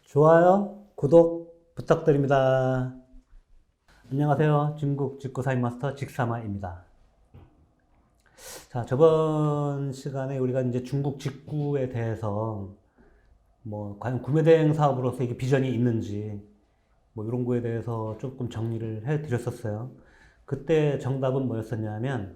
좋아요, 구독 부탁드립니다. 안녕하세요. 중국 직구 사인 마스터 직사마입니다. 자, 저번 시간에 우리가 이제 중국 직구에 대해서 과연 구매 대행 사업으로서 이게 비전이 있는지 이런 거에 대해서 조금 정리를 해 드렸었어요. 그때 정답은 뭐였었냐면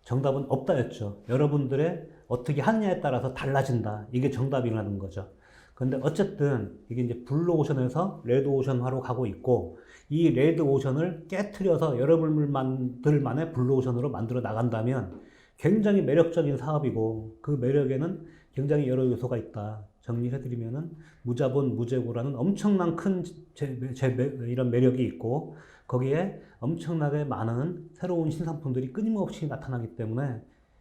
정답은 없다였죠. 여러분들의 어떻게 하느냐에 따라서 달라진다. 이게 정답이라는 거죠. 근데 어쨌든 이게 이제 블루오션에서 레드오션화로 가고 있고, 이 레드오션을 깨트려서 여러분들만의 블루오션으로 만들어 나간다면 굉장히 매력적인 사업이고, 그 매력에는 굉장히 여러 요소가 있다. 정리해드리면은 무자본 무재고라는 엄청난 큰 이런 매력이 있고, 거기에 엄청나게 많은 새로운 신상품들이 끊임없이 나타나기 때문에,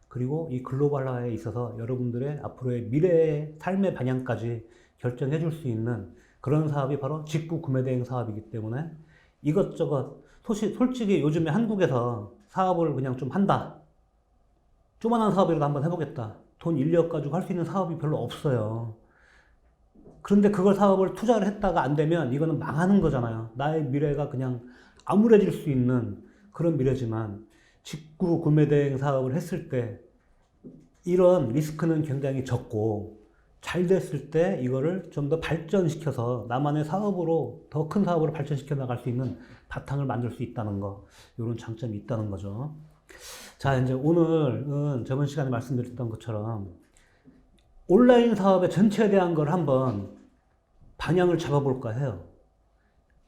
그리고 이 글로벌화에 있어서 여러분들의 앞으로의 미래의 삶의 방향까지 결정해 줄 수 있는 그런 사업이 바로 직구 구매 대행 사업이기 때문에, 이것저것 솔직히 요즘에 한국에서 사업을 그냥 좀 한다, 조만한 사업이라도 한번 해보겠다, 돈 인력 가지고 할 수 있는 사업이 별로 없어요. 그런데 그걸 사업을 투자를 했다가 안 되면 이거는 망하는 거잖아요. 나의 미래가 그냥 암울해질 수 있는 그런 미래지만, 직구 구매 대행 사업을 했을 때 이런 리스크는 굉장히 적고, 잘 됐을 때 이거를 좀 더 발전시켜서 나만의 사업으로, 더 큰 사업으로 발전시켜 나갈 수 있는 바탕을 만들 수 있다는 거, 이런 장점이 있다는 거죠. 자, 이제 오늘은 저번 시간에 말씀드렸던 것처럼 온라인 사업의 전체에 대한 걸 한번 방향을 잡아볼까 해요.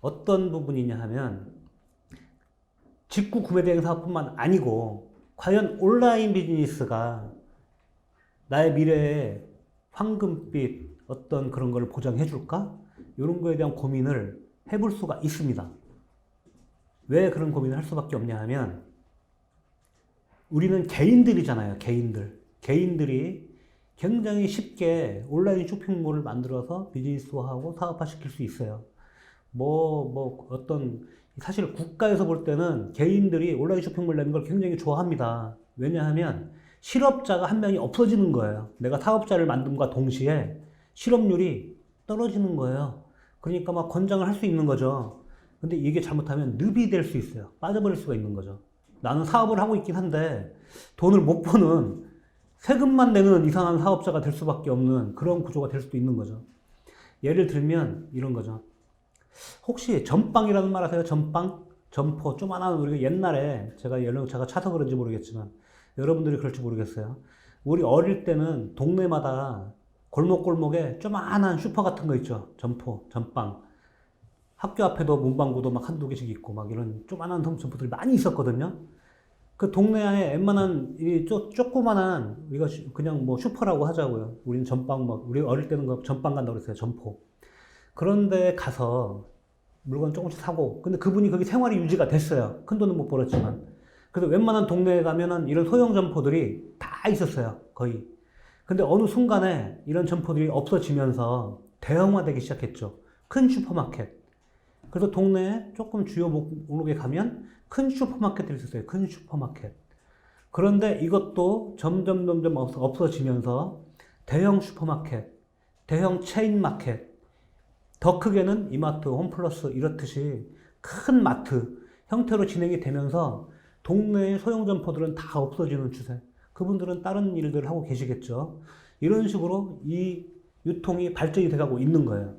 어떤 부분이냐 하면, 직구 구매 대행 사업뿐만 아니고 과연 온라인 비즈니스가 나의 미래에 황금빛 어떤 그런 걸 보장해 줄까? 이런 거에 대한 고민을 해볼 수가 있습니다. 왜 그런 고민을 할 수밖에 없냐 하면, 우리는 개인들이잖아요. 개인들이 굉장히 쉽게 온라인 쇼핑몰을 만들어서 비즈니스화하고 사업화시킬 수 있어요. 사실 국가에서 볼 때는 개인들이 온라인 쇼핑몰 내는 걸 굉장히 좋아합니다. 왜냐하면 실업자가 한 명이 없어지는 거예요. 내가 사업자를 만듦과 동시에 실업률이 떨어지는 거예요. 그러니까 막 권장을 할 수 있는 거죠. 근데 이게 잘못하면 늪이 될 수 있어요. 빠져버릴 수가 있는 거죠. 나는 사업을 하고 있긴 한데 돈을 못 버는, 세금만 내는 이상한 사업자가 될 수밖에 없는 그런 구조가 될 수도 있는 거죠. 예를 들면 이런 거죠. 혹시 전빵이라는 말 아세요? 전빵? 점포, 조만한, 우리가 옛날에, 제가 차서 그런지 모르겠지만 여러분들이 그럴지 모르겠어요. 우리 어릴 때는 동네마다 골목골목에 조만한 슈퍼 같은 거 있죠. 점포, 전빵. 학교 앞에도 문방구도 막 한두 개씩 있고 막 이런 조만한 점포들이 많이 있었거든요. 그 동네 안에 웬만한 조그만한, 우리가 그냥 슈퍼라고 하자고요. 우리는 전빵, 우리 어릴 때는 전빵 간다고 그랬어요. 점포. 그런데 가서 물건 조금씩 사고, 근데 그분이 거기 생활이 유지가 됐어요. 큰 돈은 못 벌었지만. 그래서 웬만한 동네에 가면은 이런 소형 점포들이 다 있었어요. 거의. 근데 어느 순간에 이런 점포들이 없어지면서 대형화되기 시작했죠. 큰 슈퍼마켓. 그래서 동네에 조금 주요 목록에 가면 큰 슈퍼마켓들이 있었어요. 큰 슈퍼마켓. 그런데 이것도 점점 없어지면서 대형 슈퍼마켓, 대형 체인 마켓, 더 크게는 이마트, 홈플러스 이렇듯이 큰 마트 형태로 진행이 되면서 동네의 소형 점포들은 다 없어지는 추세. 그분들은 다른 일들을 하고 계시겠죠. 이런 식으로 이 유통이 발전이 돼가고 있는 거예요.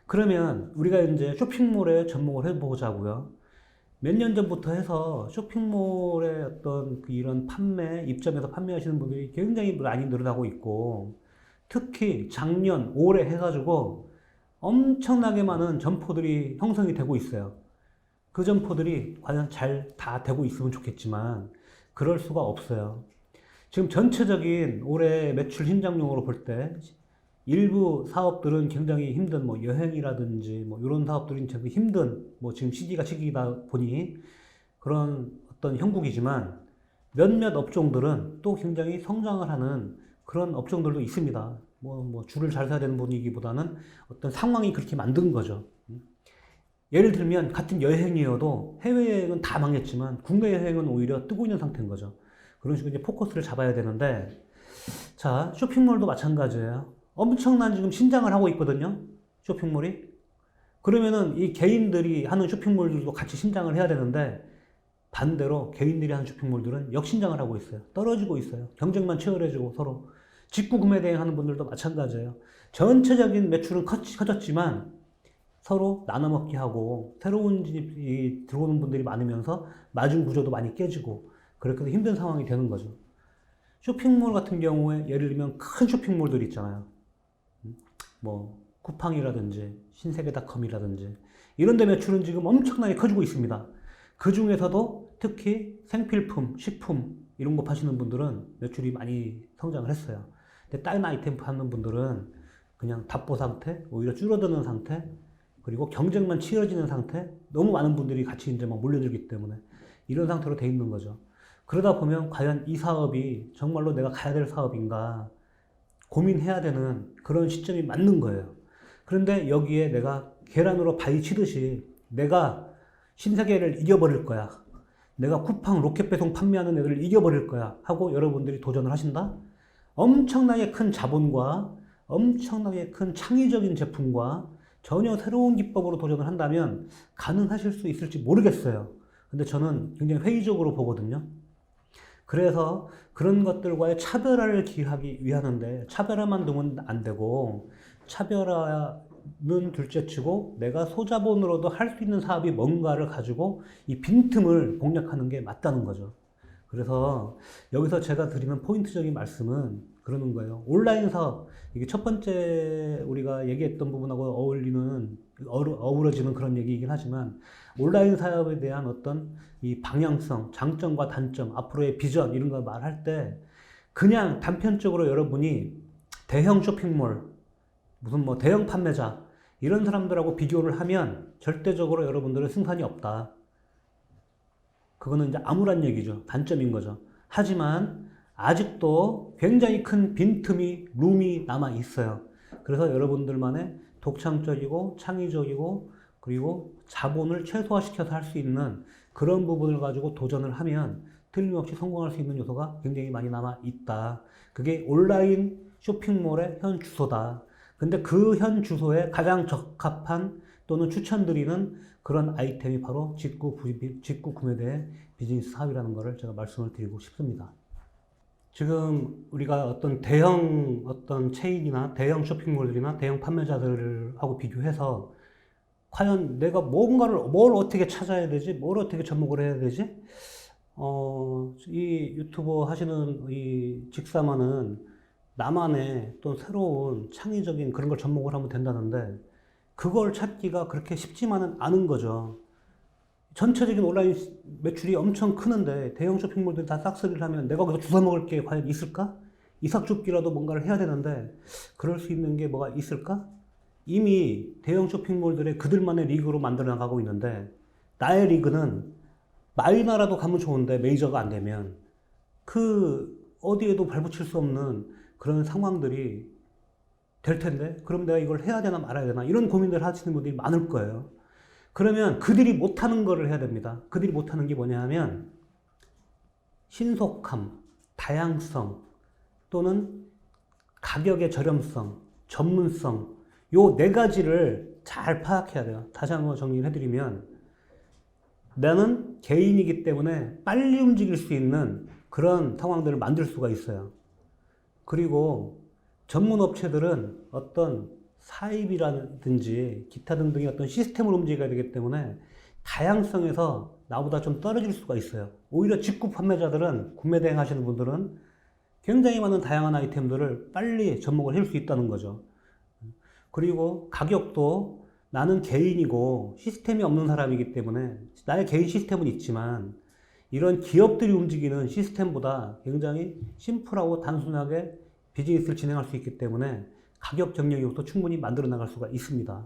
그러면 우리가 이제 쇼핑몰에 접목을 해보자고요. 몇 년 전부터 해서 쇼핑몰의 어떤 이런 입점해서 판매하시는 분들이 굉장히 많이 늘어나고 있고, 특히 작년, 올해 해가지고 엄청나게 많은 점포들이 형성이 되고 있어요. 그 점포들이 과연 잘 다 되고 있으면 좋겠지만 그럴 수가 없어요. 지금 전체적인 올해 매출 신장률로 볼 때 일부 사업들은 굉장히 힘든, 여행이라든지 이런 사업들은 되게 힘든, 지금 시기다 보니 그런 어떤 형국이지만, 몇몇 업종들은 또 굉장히 성장을 하는 그런 업종들도 있습니다. 줄을 잘 서야 되는 분위기보다는 어떤 상황이 그렇게 만든 거죠. 예를 들면 같은 여행이어도 해외여행은 다 망했지만 국내 여행은 오히려 뜨고 있는 상태인 거죠. 그런 식으로 이제 포커스를 잡아야 되는데, 자, 쇼핑몰도 마찬가지예요. 엄청난 지금 신장을 하고 있거든요. 쇼핑몰이. 그러면은 이 개인들이 하는 쇼핑몰들도 같이 신장을 해야 되는데 반대로 개인들이 하는 쇼핑몰들은 역신장을 하고 있어요. 떨어지고 있어요. 경쟁만 치열해지고 서로. 직구 구매 대행하는 분들도 마찬가지예요. 전체적인 매출은 커졌지만 서로 나눠먹기 하고 새로운 진입이 들어오는 분들이 많으면서 마진 구조도 많이 깨지고 그렇게 힘든 상황이 되는 거죠. 쇼핑몰 같은 경우에 예를 들면 큰 쇼핑몰들 있잖아요. 뭐 쿠팡이라든지 신세계닷컴이라든지 이런 데 매출은 지금 엄청나게 커지고 있습니다. 그 중에서도 특히 생필품, 식품 이런 거 파시는 분들은 매출이 많이 성장을 했어요. 근데 다른 아이템 파는 분들은 그냥 답보 상태, 오히려 줄어드는 상태, 그리고 경쟁만 치열해지는 상태, 너무 많은 분들이 같이 이제 막 몰려들기 때문에 이런 상태로 돼 있는 거죠. 그러다 보면 과연 이 사업이 정말로 내가 가야 될 사업인가 고민해야 되는 그런 시점이 맞는 거예요. 그런데 여기에 내가 계란으로 바위 치듯이 내가 신세계를 이겨버릴 거야. 내가 쿠팡 로켓 배송 판매하는 애들을 이겨버릴 거야. 하고 여러분들이 도전을 하신다? 엄청나게 큰 자본과 엄청나게 큰 창의적인 제품과 전혀 새로운 기법으로 도전을 한다면 가능하실 수 있을지 모르겠어요. 근데 저는 굉장히 회의적으로 보거든요. 그래서 그런 것들과의 차별화를 기하기 위하는데 차별화만 두면 안 되고 차별화는 둘째치고 내가 소자본으로도 할 수 있는 사업이 뭔가를 가지고 이 빈틈을 공략하는 게 맞다는 거죠. 그래서 여기서 제가 드리는 포인트적인 말씀은 그러는 거예요. 온라인 사업, 이게 첫 번째 우리가 얘기했던 부분하고 어우러지는 그런 얘기이긴 하지만 온라인 사업에 대한 어떤 이 방향성, 장점과 단점, 앞으로의 비전 이런 거 말할 때 그냥 단편적으로 여러분이 대형 쇼핑몰, 무슨 뭐 대형 판매자 이런 사람들하고 비교를 하면 절대적으로 여러분들은 승산이 없다. 그거는 이제 암울한 얘기죠. 단점인 거죠. 하지만 아직도 굉장히 큰 빈틈이, 룸이 남아 있어요. 그래서 여러분들만의 독창적이고 창의적이고 그리고 자본을 최소화시켜서 할 수 있는 그런 부분을 가지고 도전을 하면 틀림없이 성공할 수 있는 요소가 굉장히 많이 남아 있다. 그게 온라인 쇼핑몰의 현 주소다. 근데 그 현 주소에 가장 적합한 또는 추천드리는 그런 아이템이 바로 직구 구매대 비즈니스 사업이라는 것을 제가 말씀을 드리고 싶습니다. 지금 우리가 어떤 대형 체인이나 대형 쇼핑몰들이나 대형 판매자들하고 비교해서 과연 내가 뭘 어떻게 찾아야 되지? 뭘 어떻게 접목을 해야 되지? 이 유튜버 하시는 이 직사만은 나만의 또 새로운 창의적인 그런 걸 접목을 하면 된다는데 그걸 찾기가 그렇게 쉽지만은 않은 거죠. 전체적인 온라인 매출이 엄청 크는데 대형 쇼핑몰들이 다 싹쓸이를 하면 내가 거기서 주워 먹을 게 과연 있을까? 이삭줍기라도 뭔가를 해야 되는데 그럴 수 있는 게 뭐가 있을까? 이미 대형 쇼핑몰들의 그들만의 리그로 만들어 나가고 있는데 나의 리그는 마이너라도 가면 좋은데 메이저가 안 되면 그 어디에도 발붙일 수 없는 그런 상황들이 될 텐데 그럼 내가 이걸 해야 되나 말아야 되나 이런 고민을 하시는 분들이 많을 거예요. 그러면 그들이 못하는 거를 해야 됩니다. 그들이 못하는 게 뭐냐 하면 신속함, 다양성 또는 가격의 저렴성, 전문성 요 네 가지를 잘 파악해야 돼요. 다시 한번 정리를 해드리면 나는 개인이기 때문에 빨리 움직일 수 있는 그런 상황들을 만들 수가 있어요. 그리고 전문 업체들은 어떤 사입이라든지 기타 등등의 어떤 시스템을 움직여야 되기 때문에 다양성에서 나보다 좀 떨어질 수가 있어요. 오히려 직구 판매자들은 구매 대행 하시는 분들은 굉장히 많은 다양한 아이템들을 빨리 접목을 할 수 있다는 거죠. 그리고 가격도 나는 개인이고 시스템이 없는 사람이기 때문에 나의 개인 시스템은 있지만 이런 기업들이 움직이는 시스템보다 굉장히 심플하고 단순하게 비즈니스를 진행할 수 있기 때문에 가격 경쟁력도 충분히 만들어 나갈 수가 있습니다.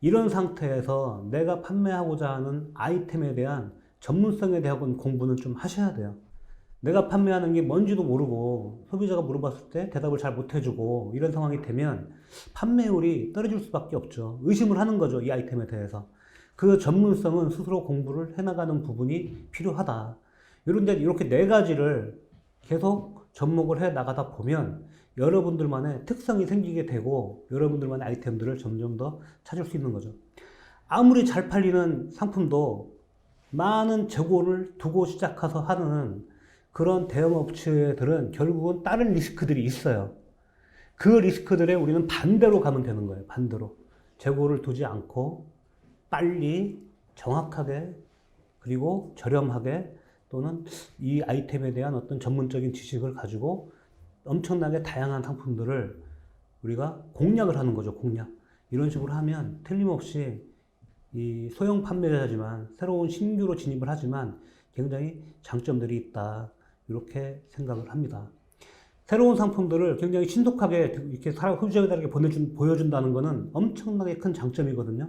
이런 상태에서 내가 판매하고자 하는 아이템에 대한 전문성에 대한 공부는 좀 하셔야 돼요. 내가 판매하는 게 뭔지도 모르고 소비자가 물어봤을 때 대답을 잘 못해주고 이런 상황이 되면 판매율이 떨어질 수밖에 없죠. 의심을 하는 거죠. 이 아이템에 대해서. 그 전문성은 스스로 공부를 해나가는 부분이 필요하다. 이런데 이렇게 네 가지를 계속 접목을 해 나가다 보면 여러분들만의 특성이 생기게 되고 여러분들만의 아이템들을 점점 더 찾을 수 있는 거죠. 아무리 잘 팔리는 상품도 많은 재고를 두고 시작해서 하는 그런 대형 업체들은 결국은 다른 리스크들이 있어요. 그 리스크들에 우리는 반대로 가면 되는 거예요. 반대로. 재고를 두지 않고 빨리 정확하게 그리고 저렴하게 또는 이 아이템에 대한 어떤 전문적인 지식을 가지고 엄청나게 다양한 상품들을 우리가 공략을 하는 거죠. 공략. 이런 식으로 하면 틀림없이 이 소형 판매자지만 새로운 신규로 진입을 하지만 굉장히 장점들이 있다. 이렇게 생각을 합니다. 새로운 상품들을 굉장히 신속하게 이렇게 소비자들에게 보여준다는 것은 엄청나게 큰 장점이거든요.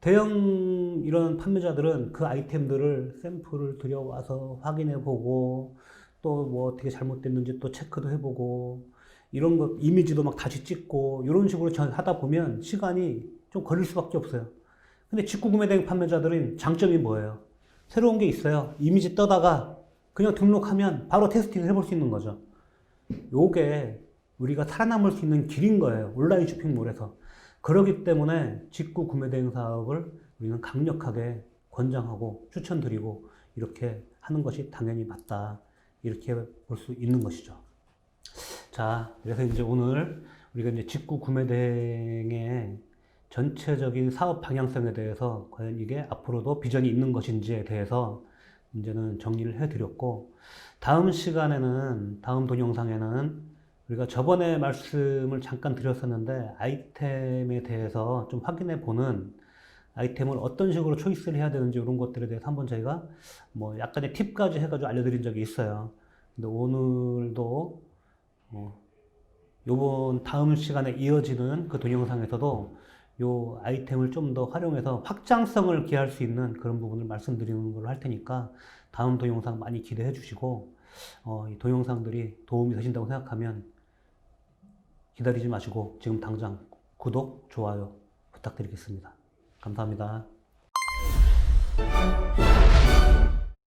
대형 이런 판매자들은 그 아이템들을 샘플을 들여와서 확인해보고 또 뭐 어떻게 잘못됐는지 또 체크도 해보고 이런 거 이미지도 막 다시 찍고 이런 식으로 하다 보면 시간이 좀 걸릴 수밖에 없어요. 근데 직구 구매 대행 판매자들은 장점이 뭐예요? 새로운 게 있어요. 이미지 떠다가 그냥 등록하면 바로 테스팅을 해볼 수 있는 거죠. 요게 우리가 살아남을 수 있는 길인 거예요. 온라인 쇼핑몰에서. 그렇기 때문에 직구 구매 대행 사업을 우리는 강력하게 권장하고 추천드리고 이렇게 하는 것이 당연히 맞다. 이렇게 볼 수 있는 것이죠. 자, 그래서 이제 오늘 우리가 이제 직구 구매 대행의 전체적인 사업 방향성에 대해서 과연 이게 앞으로도 비전이 있는 것인지에 대해서 이제는 정리를 해드렸고, 다음 시간에는, 다음 동영상에는 우리가 저번에 말씀을 잠깐 드렸었는데 아이템에 대해서 좀 확인해 보는, 아이템을 어떤 식으로 초이스를 해야 되는지 이런 것들에 대해서 한번 저희가 뭐 약간의 팁까지 해가지고 알려드린 적이 있어요. 근데 오늘도 요번 다음 시간에 이어지는 그 동영상에서도 요 아이템을 좀 더 활용해서 확장성을 기할 수 있는 그런 부분을 말씀드리는 걸로 할 테니까 다음 동영상 많이 기대해 주시고 이 동영상들이 도움이 되신다고 생각하면 기다리지 마시고 지금 당장 구독, 좋아요 부탁드리겠습니다. 감사합니다.